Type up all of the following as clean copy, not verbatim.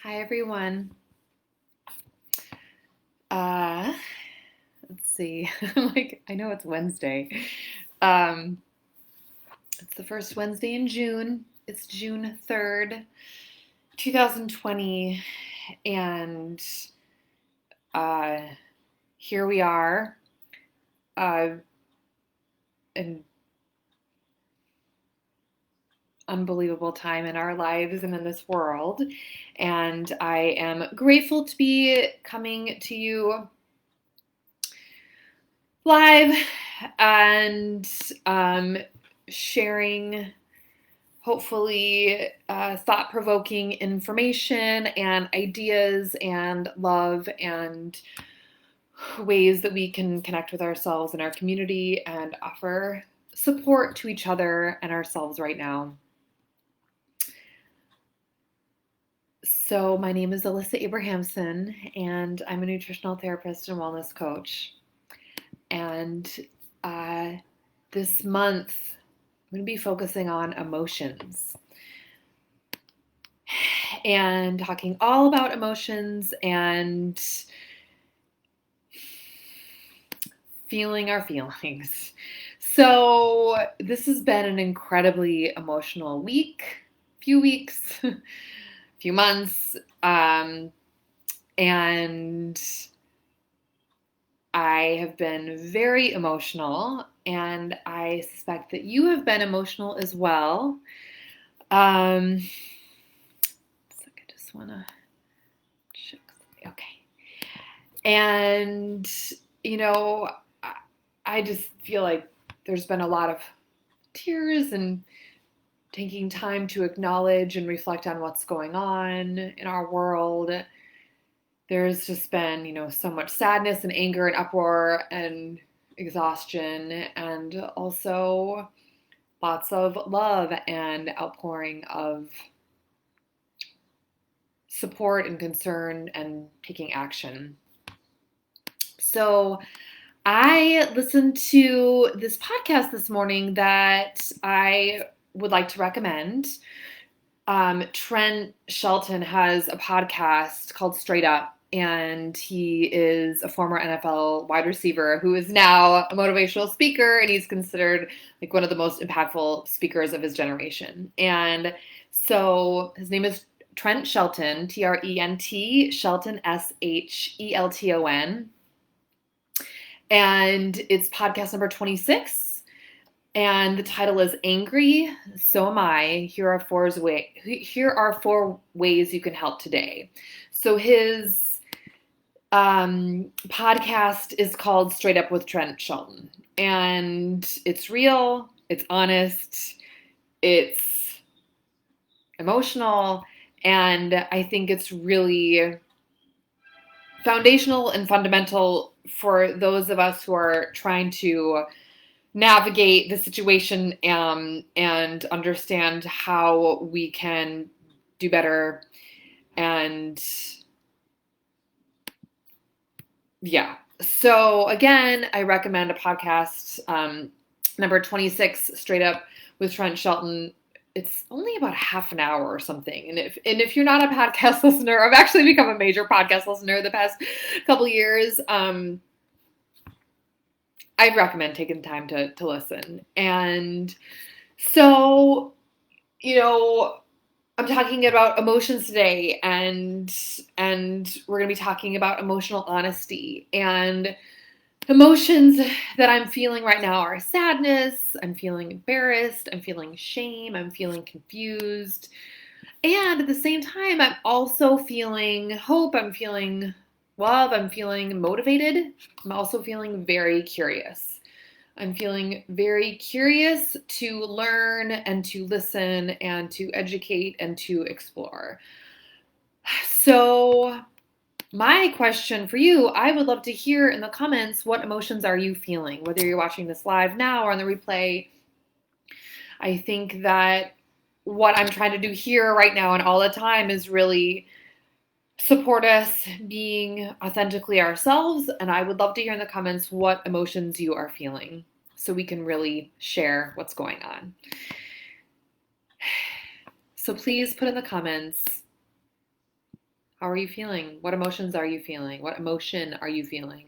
Hi, everyone. Uh, let's see. I know it's Wednesday. Um, it's the first Wednesday in June. It's June 3rd, 2020. And uh, here we are, uh, an unbelievable time in our lives and in this world. And I am grateful to be coming to you live and sharing hopefully thought provoking information and ideas and love and ways that we can connect with ourselves and our community and offer support to each other and ourselves right now. So, my name is Alyssa Abrahamson, and I'm a nutritional therapist and wellness coach. And this month, I'm going to be focusing on emotions and talking all about emotions and feeling our feelings. So, this has been an incredibly emotional few weeks, few months, and I have been very emotional, and I suspect that you have been emotional as well. I just want to check. Okay. And, you know, I just feel like there's been a lot of tears and taking time to acknowledge and reflect on what's going on in our world. There's just been, so much sadness and anger and uproar and exhaustion, and also lots of love and outpouring of support and concern and taking action. So I listened to this podcast this morning that I would like to recommend. Trent Shelton has a podcast called Straight Up, and he is a former NFL wide receiver who is now a motivational speaker, and he's considered like one of the most impactful speakers of his generation. And so his name is Trent Shelton, Trent, Shelton, Shelton. And it's podcast number 26. And the title is Angry, So Am I. Here are four ways you can help today. So his podcast is called Straight Up with Trent Shelton. And it's real, it's honest, it's emotional, and I think it's really foundational and fundamental for those of us who are trying to navigate the situation and understand how we can do better. And yeah, so again, I recommend a podcast, number 26, Straight Up with Trent Shelton. It's only about half an hour or something. And if you're not a podcast listener, I've actually become a major podcast listener the past couple years. I recommend taking time to listen. And so, I'm talking about emotions today, and we're going to be talking about emotional honesty. And emotions that I'm feeling right now are sadness, I'm feeling embarrassed, I'm feeling shame, I'm feeling confused. And at the same time, I'm also feeling hope, I'm feeling love, I'm feeling motivated. I'm also feeling very curious. I'm feeling very curious to learn and to listen and to educate and to explore. So, my question for you, I would love to hear in the comments, what emotions are you feeling? Whether you're watching this live now or on the replay, I think that what I'm trying to do here right now and all the time is really support us being authentically ourselves. And I would love to hear in the comments what emotions you are feeling so we can really share what's going on. So please put in the comments How are you feeling? What emotions are you feeling? What emotion are you feeling?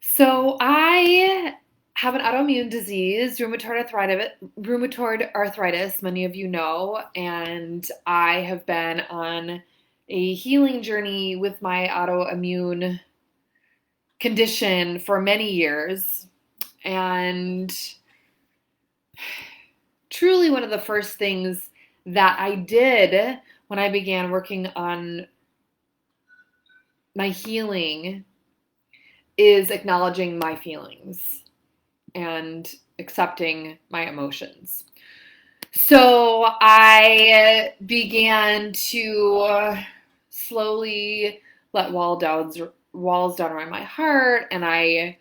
So I have an autoimmune disease, rheumatoid arthritis, many of you know, and I have been on a healing journey with my autoimmune condition for many years. And truly one of the first things that I did when I began working on my healing is acknowledging my feelings and accepting my emotions. So I began to slowly let walls down around my heart, and I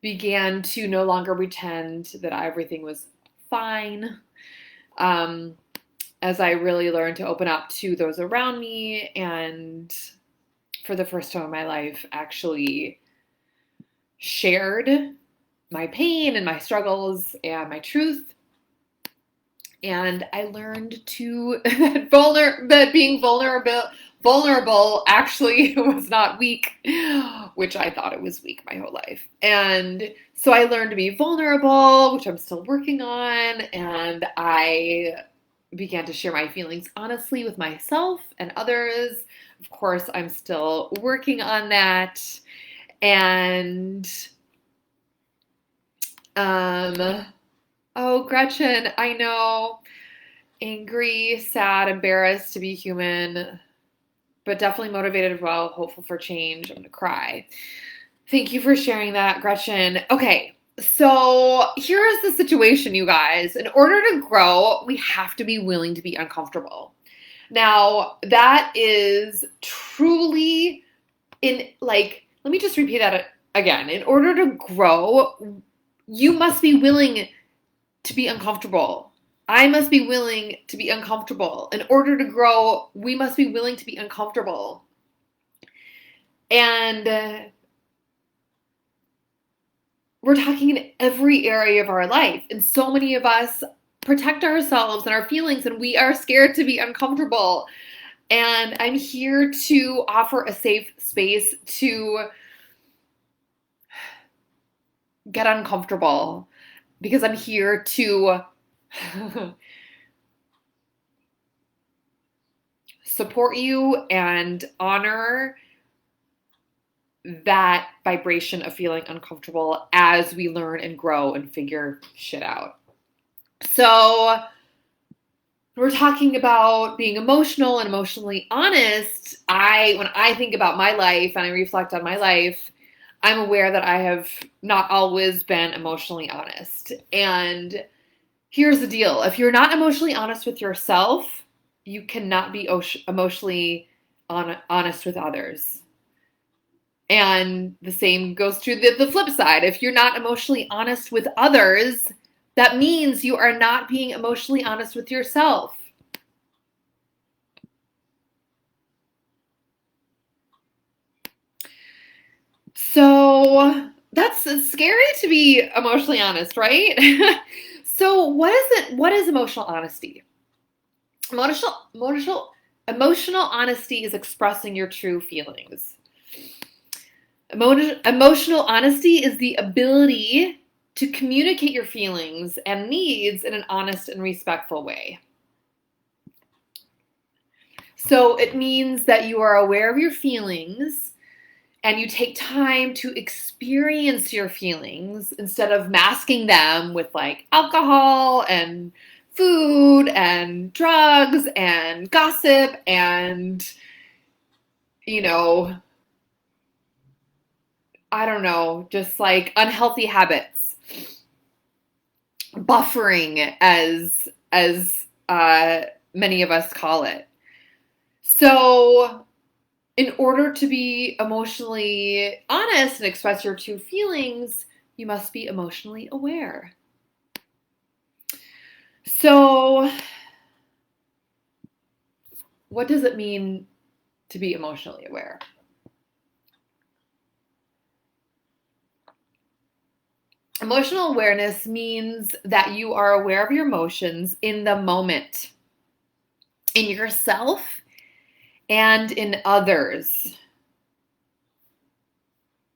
began to no longer pretend that everything was fine. As I really learned to open up to those around me, and for the first time in my life, actually shared my pain and my struggles and my truth. And I learned to that being vulnerable actually was not weak, which I thought it was weak my whole life. And so I learned to be vulnerable, which I'm still working on, and I began to share my feelings honestly with myself and others. Of course, I'm still working on that. And oh, Gretchen, I know. Angry, sad, embarrassed to be human, but definitely motivated as well, hopeful for change. I'm gonna cry. Thank you for sharing that, Gretchen. Okay, so here's the situation, you guys. In order to grow, we have to be willing to be uncomfortable. Now, that is truly let me just repeat that again. In order to grow, you must be willing to be uncomfortable. I must be willing to be uncomfortable. In order to grow, we must be willing to be uncomfortable. And we're talking in every area of our life. And so many of us protect ourselves and our feelings, and we are scared to be uncomfortable. And I'm here to offer a safe space to get uncomfortable, because I'm here to support you and honor that vibration of feeling uncomfortable as we learn and grow and figure shit out. So we're talking about being emotional and emotionally honest. When I think about my life and I reflect on my life, I'm aware that I have not always been emotionally honest. And here's the deal. If you're not emotionally honest with yourself, you cannot be emotionally honest with others. And the same goes to the flip side. If you're not emotionally honest with others, that means you are not being emotionally honest with yourself. So that's scary to be emotionally honest, right? So what is it? What is emotional honesty? Emotional honesty is expressing your true feelings. Emotional honesty is the ability to communicate your feelings and needs in an honest and respectful way. So it means that you are aware of your feelings and you take time to experience your feelings instead of masking them with like alcohol and food and drugs and gossip and, I don't know, just like unhealthy habits, buffering as many of us call it. So in order to be emotionally honest and express your true feelings, you must be emotionally aware. So what does it mean to be emotionally aware? Emotional awareness means that you are aware of your emotions in the moment, in yourself and in others.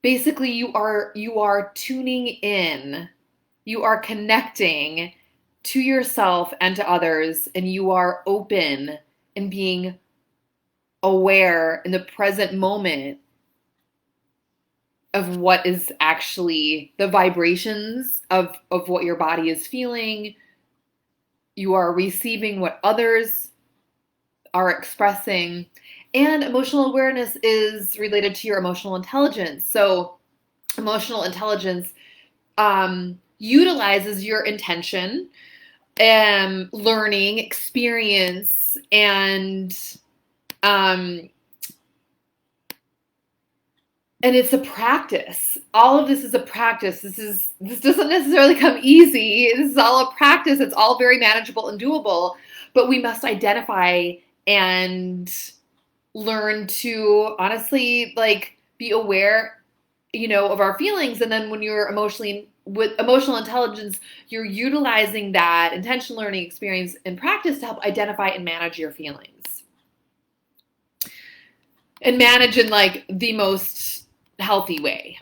Basically, you are tuning in. You are connecting to yourself and to others, and you are open and being aware in the present moment of what is actually the vibrations of what your body is feeling. You are receiving what others are expressing. And emotional awareness is related to your emotional intelligence. So emotional intelligence utilizes your intention, learning, experience, um, and it's a practice. All of this is a practice. This doesn't necessarily come easy. This is all a practice. It's all very manageable and doable, but we must identify and learn to honestly be aware, of our feelings. And then when you're with emotional intelligence, you're utilizing that intention, learning, experience, and practice to help identify and manage your feelings. And manage in the most healthy way.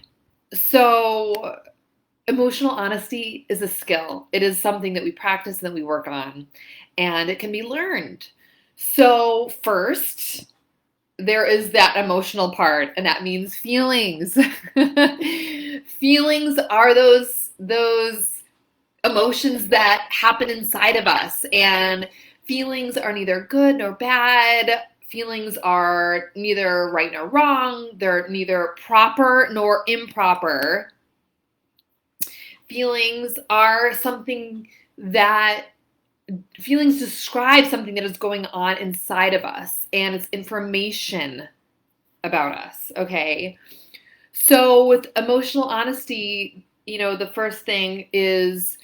So emotional honesty is a skill. It is something that we practice and that we work on, and it can be learned. So first, there is that emotional part, and that means feelings. Feelings are those emotions that happen inside of us, and feelings are neither good nor bad. Feelings are neither right nor wrong. They're neither proper nor improper. Feelings are something that feelings describe something that is going on inside of us, and it's information about us, okay? So with emotional honesty, the first thing is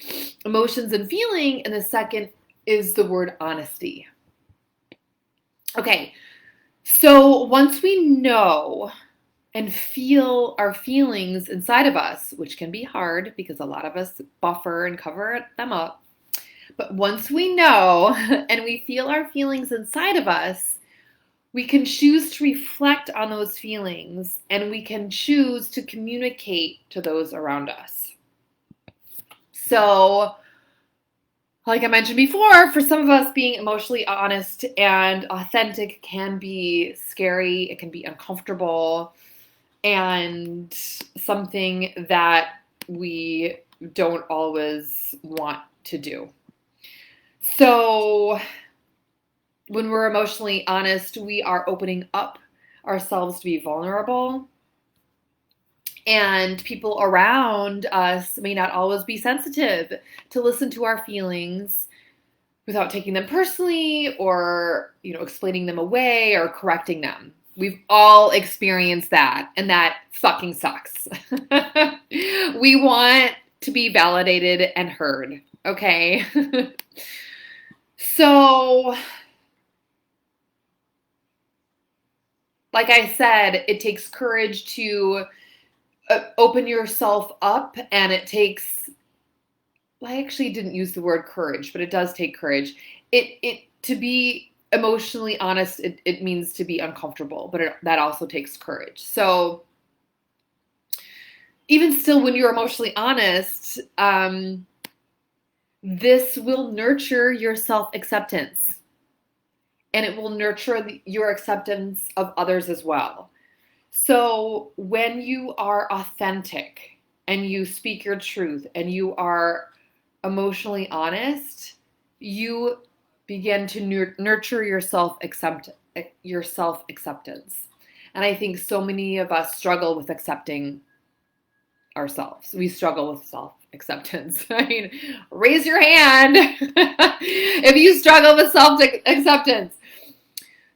emotions and feeling, and the second is the word honesty. Okay, so once we know and feel our feelings inside of us, which can be hard because a lot of us buffer and cover them up, but once we know and we feel our feelings inside of us, we can choose to reflect on those feelings, and we can choose to communicate to those around us. So, like I mentioned before, for some of us, being emotionally honest and authentic can be scary, it can be uncomfortable, and something that we don't always want to do. So, when we're emotionally honest, we are opening up ourselves to be vulnerable. And people around us may not always be sensitive to listen to our feelings without taking them personally or, explaining them away or correcting them. We've all experienced that, and that fucking sucks. We want to be validated and heard, okay? So, like I said, it takes courage to open yourself up, and it takes, well, I actually didn't use the word courage, but it does take courage. It to be emotionally honest, it means to be uncomfortable, but that also takes courage. So even still, when you're emotionally honest, this will nurture your self-acceptance, and it will nurture your acceptance of others as well. So when you are authentic and you speak your truth and you are emotionally honest, you begin to nurture your self-acceptance. And I think so many of us struggle with accepting ourselves. We struggle with self-acceptance. I mean, raise your hand if you struggle with self-acceptance.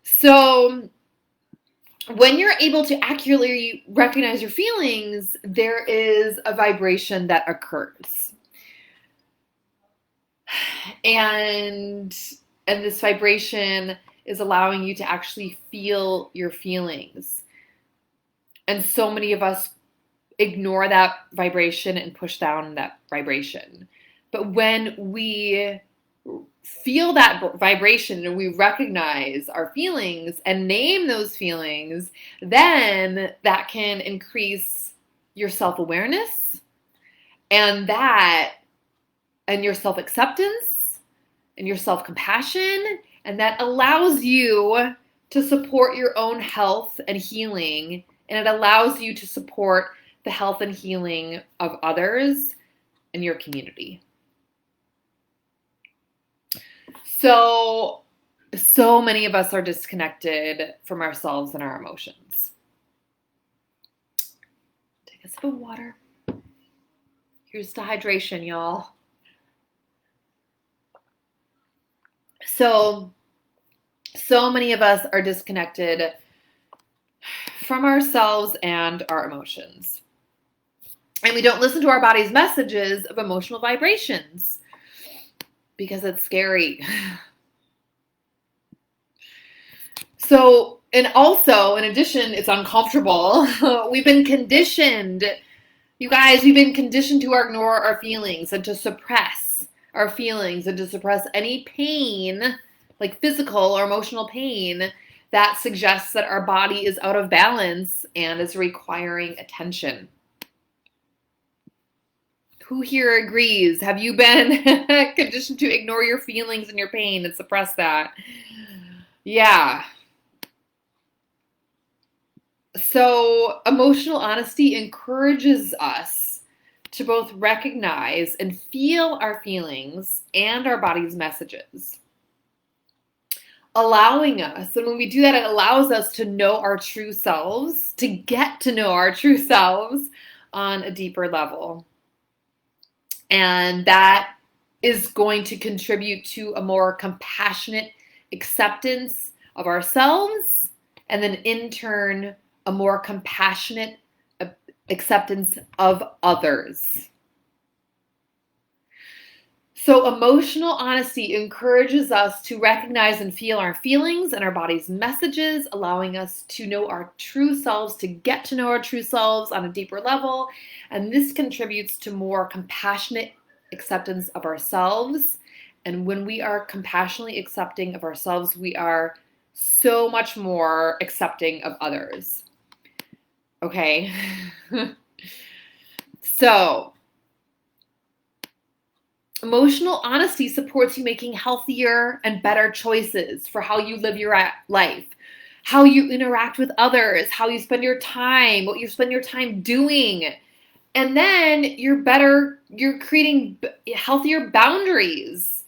So when you're able to accurately recognize your feelings, there is a vibration that occurs. And this vibration is allowing you to actually feel your feelings. And so many of us ignore that vibration and push down that vibration. But when we feel that vibration and we recognize our feelings and name those feelings, then that can increase your self-awareness and your self-acceptance and your self-compassion, and that allows you to support your own health and healing, and it allows you to support the health and healing of others in your community. So many of us are disconnected from ourselves and our emotions. Take a sip of water. Here's to hydration, y'all. So many of us are disconnected from ourselves and our emotions. And we don't listen to our body's messages of emotional vibrations because it's scary. So, and also, in addition, it's uncomfortable. We've been conditioned, you guys, we've been conditioned to ignore our feelings and to suppress our feelings and to suppress any pain, like physical or emotional pain, that suggests that our body is out of balance and is requiring attention. Who here agrees? Have you been conditioned to ignore your feelings and your pain and suppress that? Yeah. So emotional honesty encourages us to both recognize and feel our feelings and our body's messages, allowing us, and when we do that, it allows us to know our true selves, to get to know our true selves on a deeper level. And that is going to contribute to a more compassionate acceptance of ourselves, and then in turn, a more compassionate acceptance of others. So emotional honesty encourages us to recognize and feel our feelings and our body's messages, allowing us to know our true selves, to get to know our true selves on a deeper level. And this contributes to more compassionate acceptance of ourselves. And when we are compassionately accepting of ourselves, we are so much more accepting of others. Okay? So, emotional honesty supports you making healthier and better choices for how you live your life, how you interact with others, how you spend your time, what you spend your time doing. And then you're creating healthier boundaries.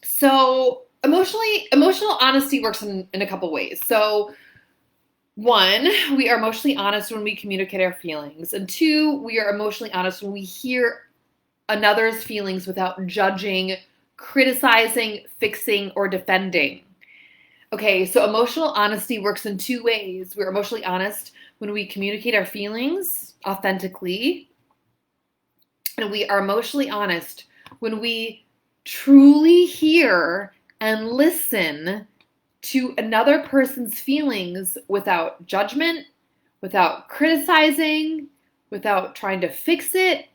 So emotional honesty works in a couple ways. So 1, we are emotionally honest when we communicate our feelings. And 2, we are emotionally honest when we hear another's feelings without judging, criticizing, fixing, or defending. Okay, so emotional honesty works in 2 ways. We're emotionally honest when we communicate our feelings authentically. And we are emotionally honest when we truly hear and listen to another person's feelings without judgment, without criticizing, without trying to fix it,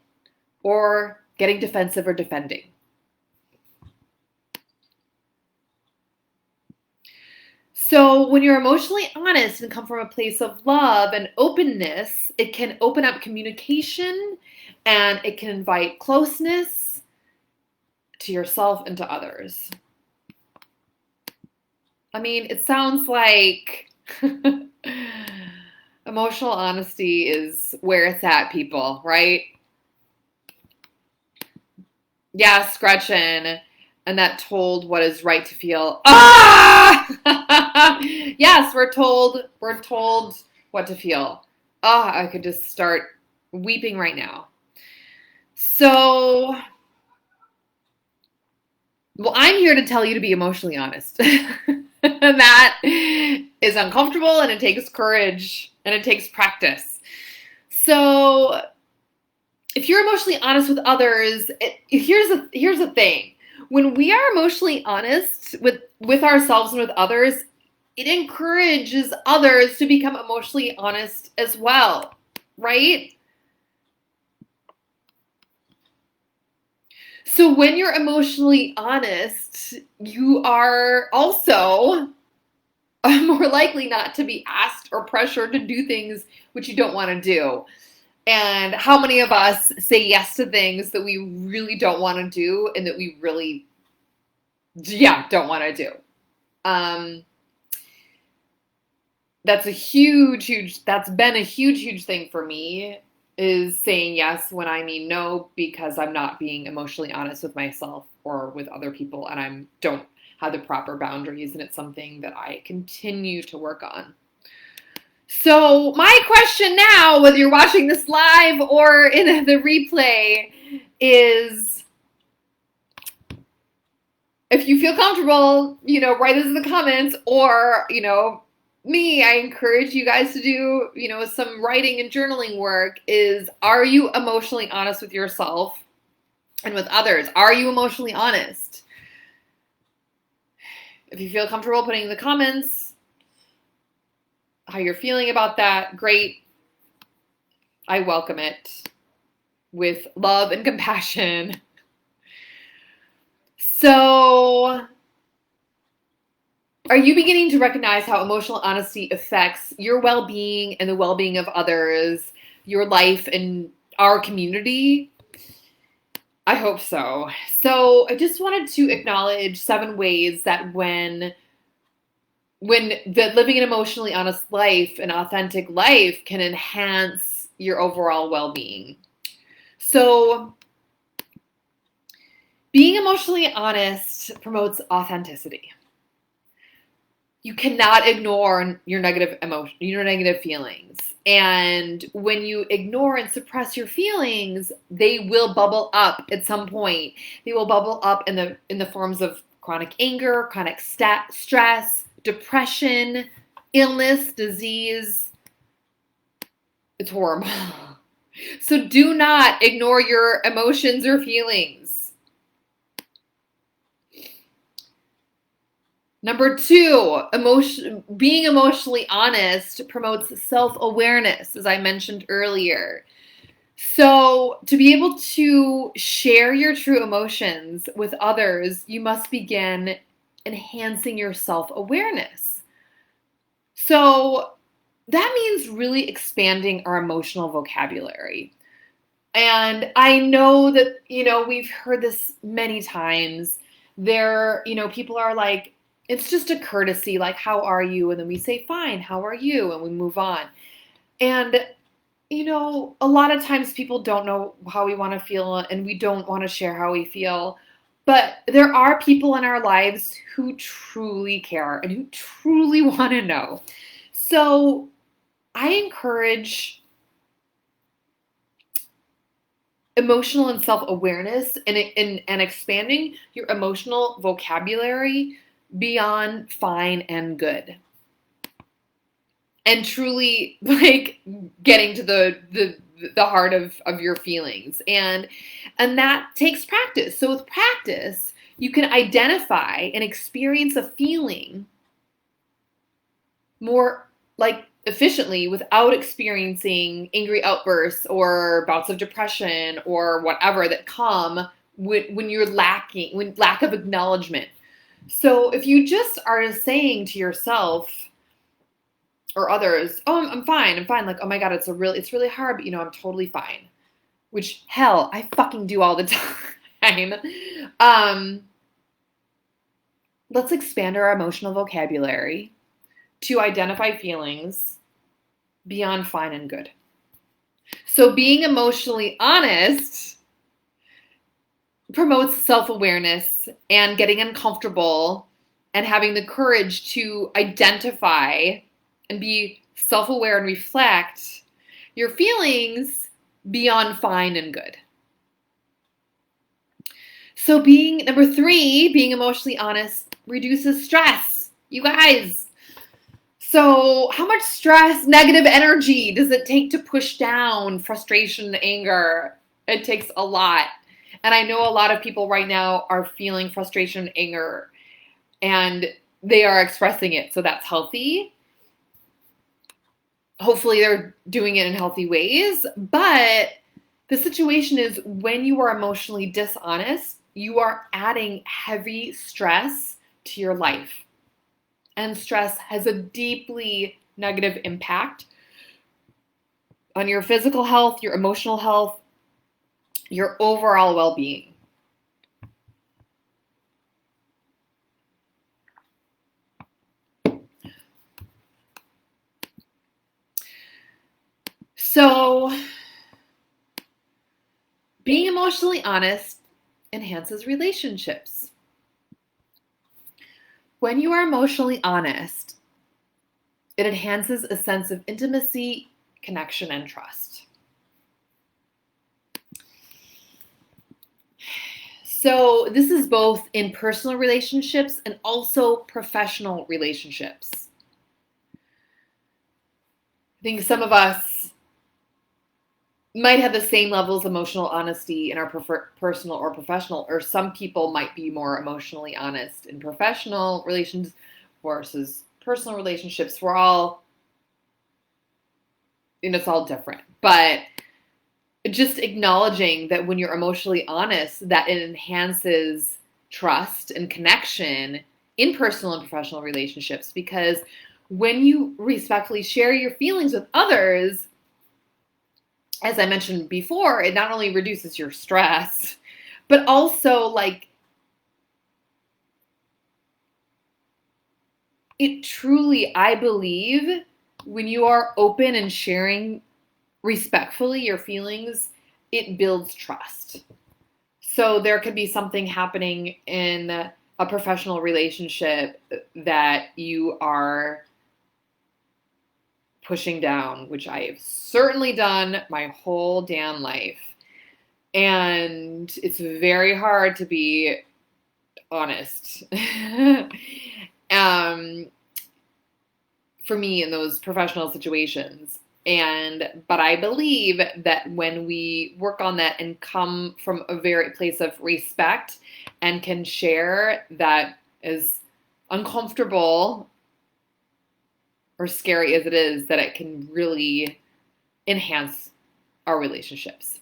or getting defensive or defending. So when you're emotionally honest and come from a place of love and openness, it can open up communication and it can invite closeness to yourself and to others. I mean, it sounds like emotional honesty is where it's at, people, right? Yes, Gretchen. Annette told what is right to feel. Ah! Yes, we're told what to feel. I could just start weeping right now. So, well, I'm here to tell you to be emotionally honest. That is uncomfortable and it takes courage and it takes practice. So if you're emotionally honest with others, here's the thing. When we are emotionally honest with ourselves and with others, it encourages others to become emotionally honest as well, right? So when you're emotionally honest, you are also more likely not to be asked or pressured to do things which you don't want to do. And how many of us say yes to things that we really don't want to do and that we really, don't want to do? That's that's been a huge thing for me, is saying yes when I mean no, because I'm not being emotionally honest with myself or with other people, and I don't have the proper boundaries, and it's something that I continue to work on. So my question now, whether you're watching this live or in the replay, is if you feel comfortable, write this in the comments, or, I encourage you guys to do, some writing and journaling work. Are you emotionally honest with yourself and with others? Are you emotionally honest? If you feel comfortable putting in the comments how you're feeling about that, great. I welcome it with love and compassion. So, are you beginning to recognize how emotional honesty affects your well-being and the well-being of others, your life, and our community? I hope so. So I just wanted to acknowledge 7 ways that when living an emotionally honest life, an authentic life, can enhance your overall well-being. So being emotionally honest promotes authenticity. You cannot ignore your negative emotion, your negative feelings. And when you ignore and suppress your feelings, they will bubble up at some point. They will bubble up in the forms of chronic anger, chronic stress, depression, illness, disease. It's horrible. So do not ignore your emotions or feelings. Number 2, being emotionally honest promotes self-awareness, as I mentioned earlier. So to be able to share your true emotions with others, you must begin enhancing your self-awareness. So that means really expanding our emotional vocabulary. And I know that, we've heard this many times. People are like, it's just a courtesy, like, how are you? And then we say, fine, how are you? And we move on. And, a lot of times people don't know how we want to feel, and we don't want to share how we feel. But there are people in our lives who truly care and who truly want to know. So I encourage emotional and self-awareness and expanding your emotional vocabulary beyond fine and good, and truly like getting to the heart of your feelings, and that takes practice. So with practice, you can identify and experience a feeling more like efficiently without experiencing angry outbursts or bouts of depression or whatever that come when you're when lack of acknowledgement. So if you just are saying to yourself or others, "Oh, I'm fine. I'm fine." Like, "Oh my God, it's really hard, but I'm totally fine." Which, hell, I fucking do all the time. Let's expand our emotional vocabulary to identify feelings beyond fine and good. So being emotionally honest promotes self-awareness and getting uncomfortable and having the courage to identify and be self-aware and reflect your feelings beyond fine and good. So number 3, being emotionally honest reduces stress. You guys. So how much stress, negative energy does it take to push down frustration, anger? It takes a lot. And I know a lot of people right now are feeling frustration and anger. And they are expressing it. So that's healthy. Hopefully they're doing it in healthy ways. But the situation is when you are emotionally dishonest, you are adding heavy stress to your life. And stress has a deeply negative impact on your physical health, your emotional health, your overall well-being. So, being emotionally honest enhances relationships. When you are emotionally honest, it enhances a sense of intimacy, connection, and trust. So, this is both in personal relationships and also professional relationships. I think some of us might have the same levels of emotional honesty in our personal or professional, or some people might be more emotionally honest in professional relations versus personal relationships. We're all, it's all different. But just acknowledging that when you're emotionally honest, that it enhances trust and connection in personal and professional relationships. Because when you respectfully share your feelings with others, as I mentioned before, it not only reduces your stress, but also like it truly, I believe, when you are open and sharing respectfully your feelings, it builds trust. So there could be something happening in a professional relationship that you are pushing down, which I have certainly done my whole damn life. And it's very hard to be honest. For me in those professional situations. But I believe that when we work on that and come from a very place of respect and can share that, as uncomfortable or scary as it is, that it can really enhance our relationships.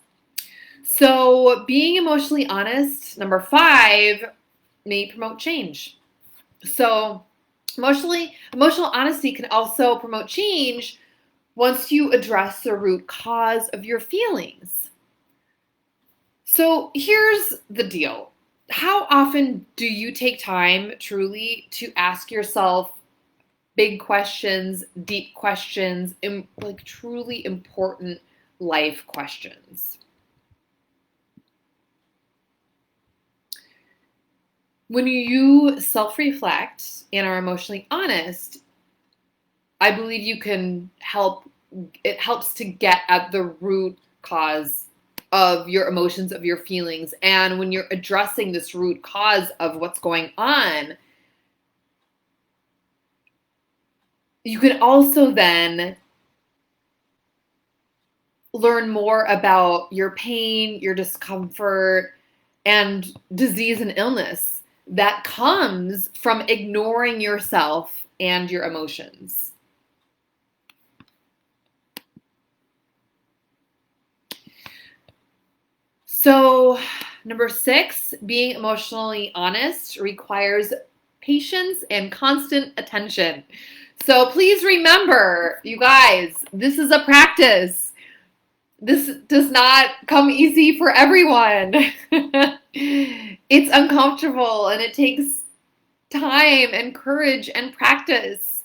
So being emotionally honest, number 5, may promote change. So emotional honesty can also promote change once you address the root cause of your feelings. So here's the deal. How often do you take time truly to ask yourself big questions, deep questions, like truly important life questions? When you self-reflect and are emotionally honest, I believe it helps to get at the root cause of your emotions, of your feelings. And when you're addressing this root cause of what's going on, you can also then learn more about your pain, your discomfort, and disease and illness that comes from ignoring yourself and your emotions. So, number 6, being emotionally honest requires patience and constant attention. So please remember, you guys, this is a practice. This does not come easy for everyone. It's uncomfortable and it takes time and courage and practice.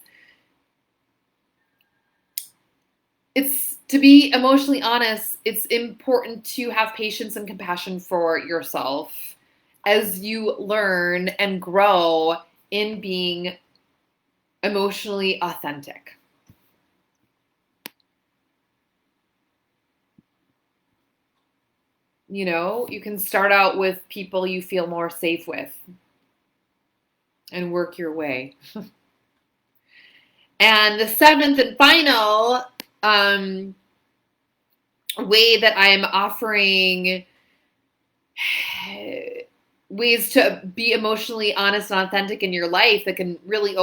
To be emotionally honest, it's important to have patience and compassion for yourself as you learn and grow in being emotionally authentic. You can start out with people you feel more safe with and work your way. And the 7th and final way that I am offering ways to be emotionally honest and authentic in your life that can really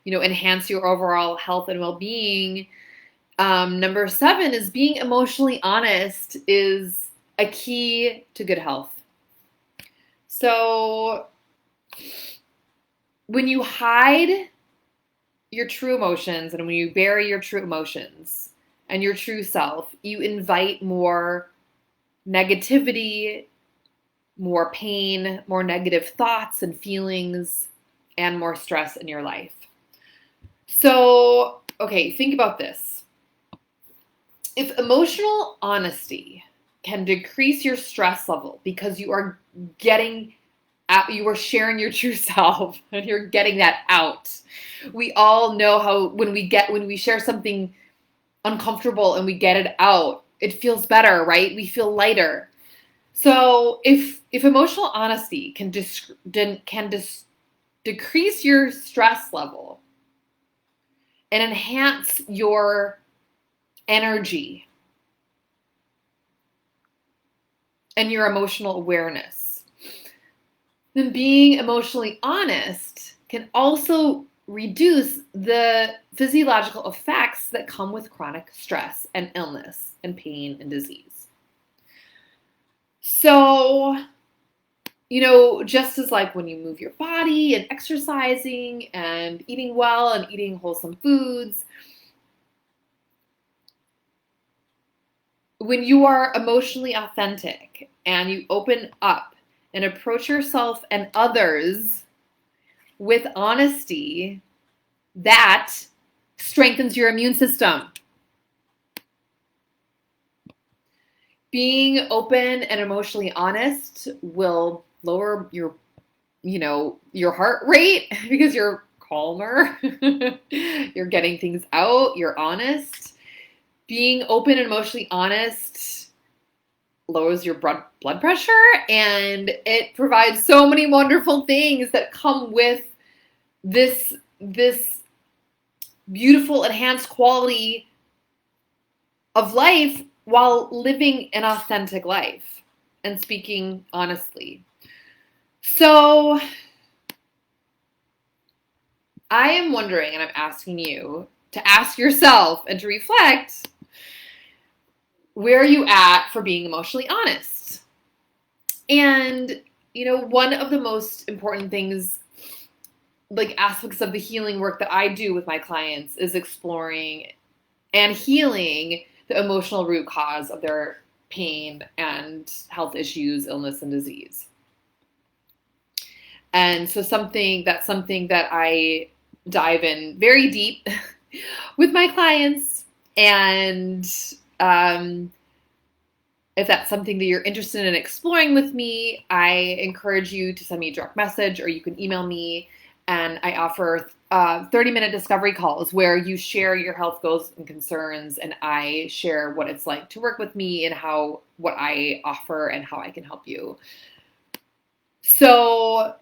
enhance your overall health and well-being. Number 7 is being emotionally honest is a key to good health. So when you hide your true emotions and when you bury your true emotions and your true self, you invite more negativity, more pain, more negative thoughts and feelings, and more stress in your life. So, okay, think about this. If emotional honesty can decrease your stress level because you are sharing your true self and you're getting that out. We all know how when we share something uncomfortable and we get it out, it feels better, right? We feel lighter. So if emotional honesty can decrease your stress level and enhance your energy and your emotional awareness, then being emotionally honest can also reduce the physiological effects that come with chronic stress and illness and pain and disease. So, just as like when you move your body and exercising and eating well and eating wholesome foods, when you are emotionally authentic and you open up and approach yourself and others with honesty, that strengthens your immune system. Being open and emotionally honest will lower your heart rate because you're calmer. You're getting things out. You're honest. Being open and emotionally honest lowers your blood pressure, and it provides so many wonderful things that come with this beautiful enhanced quality of life while living an authentic life and speaking honestly. So I am wondering, and I'm asking you to ask yourself and to reflect, where are you at for being emotionally honest? And, one of the most important things, like aspects of the healing work that I do with my clients, is exploring and healing the emotional root cause of their pain and health issues, illness, and disease. And so that's something that I dive in very deep with my clients. And if that's something that you're interested in exploring with me, I encourage you to send me a direct message, or you can email me. And I offer 30-minute discovery calls where you share your health goals and concerns, and I share what it's like to work with me and what I offer and how I can help you. So,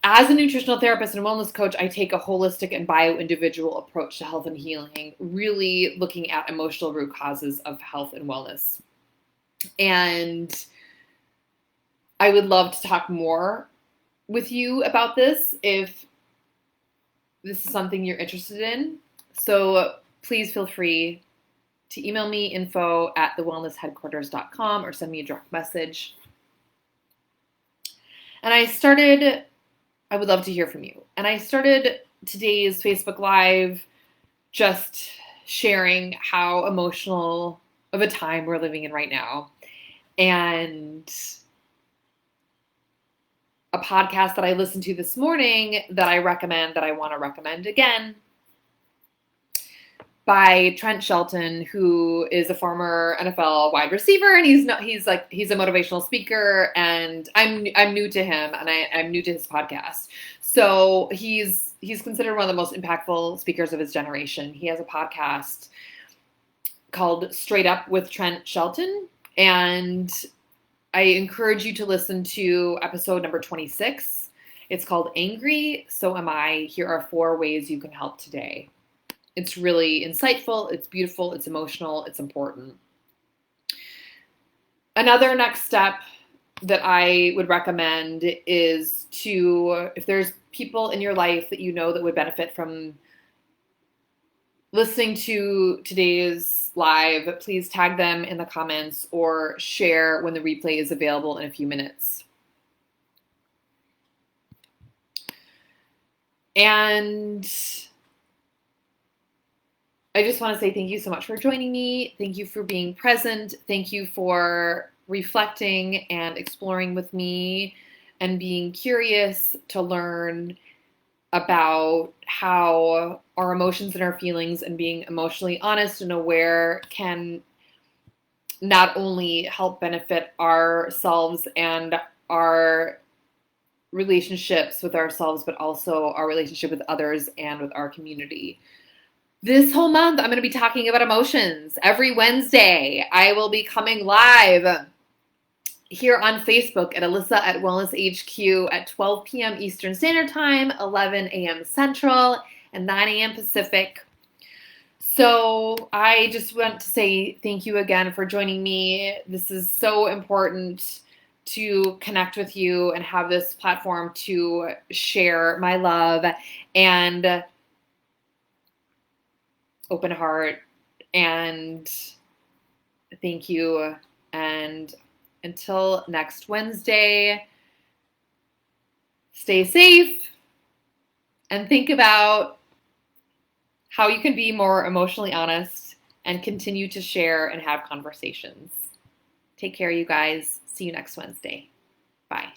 as a nutritional therapist and wellness coach, I take a holistic and bio-individual approach to health and healing, really looking at emotional root causes of health and wellness. And I would love to talk more with you about this if this is something you're interested in. So please feel free to email me info@thewellnessheadquarters.com or send me a direct message. And I would love to hear from you. And I started today's Facebook Live just sharing how emotional of a time we're living in right now. And a podcast that I listened to this morning that I want to recommend again, by Trent Shelton, who is a former NFL wide receiver, and he's a motivational speaker, and I'm new to him, and I'm new to his podcast. So he's considered one of the most impactful speakers of his generation. He has a podcast called Straight Up with Trent Shelton, and I encourage you to listen to episode number 26. It's called Angry, So Am I. Here are 4 ways you can help today. It's really insightful, it's beautiful, it's emotional, it's important. Another next step that I would recommend is to, if there's people in your life that you know that would benefit from listening to today's live, please tag them in the comments or share when the replay is available in a few minutes. And I just want to say thank you so much for joining me. Thank you for being present. Thank you for reflecting and exploring with me and being curious to learn about how our emotions and our feelings and being emotionally honest and aware can not only help benefit ourselves and our relationships with ourselves, but also our relationship with others and with our community. This whole month, I'm going to be talking about emotions. Every Wednesday, I will be coming live here on Facebook at Alyssa at Wellness HQ at 12 p.m. Eastern Standard Time, 11 a.m. Central, and 9 a.m. Pacific. So I just want to say thank you again for joining me. This is so important to connect with you and have this platform to share my love and open heart. And thank you. And until next Wednesday, stay safe and think about how you can be more emotionally honest and continue to share and have conversations. Take care, you guys. See you next Wednesday. Bye.